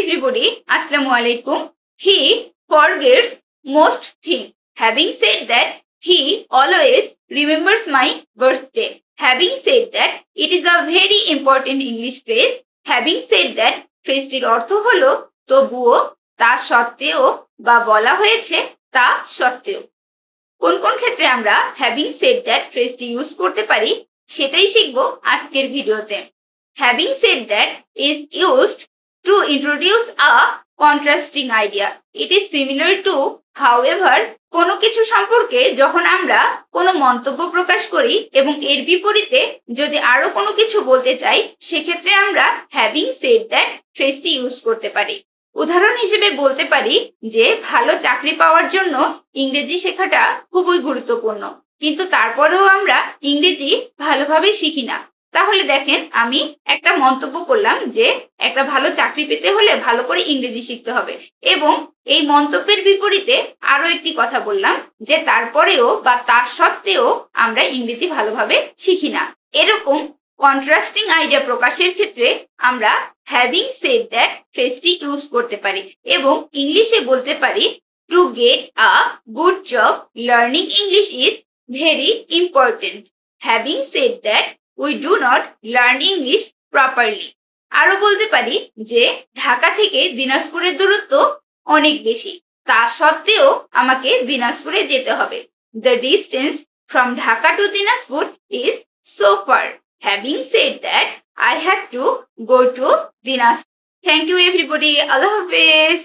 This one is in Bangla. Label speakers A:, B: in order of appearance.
A: everybody, Assalamu alaikum. He forgets most things. Having said that, he always remembers my birthday. Having said that, it is a very important English phrase. Having said that, ফ্রেজটির অর্থ হলো তবুও, তা সত্ত্বেও বা বলা হয়েছে তা সত্ত্বেও। কোন কোন ক্ষেত্রে আমরা হ্যাভিং সেড দ্যাট ফ্রেজটি ইউজ করতে পারি সেটাই শিখবো আজকের ভিডিওতে। Having said that is used to introduce a contrasting idea. It is similar to, however, কোনো কিছু সম্পর্কে যখন আমরা কোনো মন্তব্য প্রকাশ করি এবং এর বিপরীতে যদি আরো কোনো কিছু বলতে চাই, সেক্ষেত্রে আমরা হ্যাভিং সেড দ্যাট ফ্রেজটি ইউজ করতে পারি। উদাহরণ হিসেবে বলতে পারি যে ভালো চাকরি পাওয়ার জন্য ইংরেজি শেখাটা খুবই গুরুত্বপূর্ণ, কিন্তু তারপরেও আমরা ইংরেজি ভালোভাবে শিখি না। তাহলে দেখেন, আমি একটা মন্তব্য করলাম যে একটা ভালো চাকরি পেতে হলে ভালো করে ইংরেজি শিখতে হবে, এবং এই মন্তব্যের বিপরীতে আরো একটি কথা বললাম যে তারপরেও বা তার সত্ত্বেও আমরা ইংরেজি ভালোভাবে শিখি না। এরকম কন্ট্রাস্টিং আইডিয়া প্রকাশের ক্ষেত্রে আমরা হ্যাভিং সেড দ্যাট ফ্রেজটি ইউজ করতে পারি এবং ইংলিশে বলতে পারি, to get a good job learning English is very important. Having said that we do not learn English properly. আরো বলতে পারি যে ঢাকা থেকে দিনাজপুরের দূরত্ব অনেক বেশি, তা সত্ত্বেও আমাকে দিনাজপুরে যেতে হবে। The distance from Dhaka to Dinajpur is so far. Having said that, I have to go to Dinajpur. Thank you everybody. Allah Hafiz.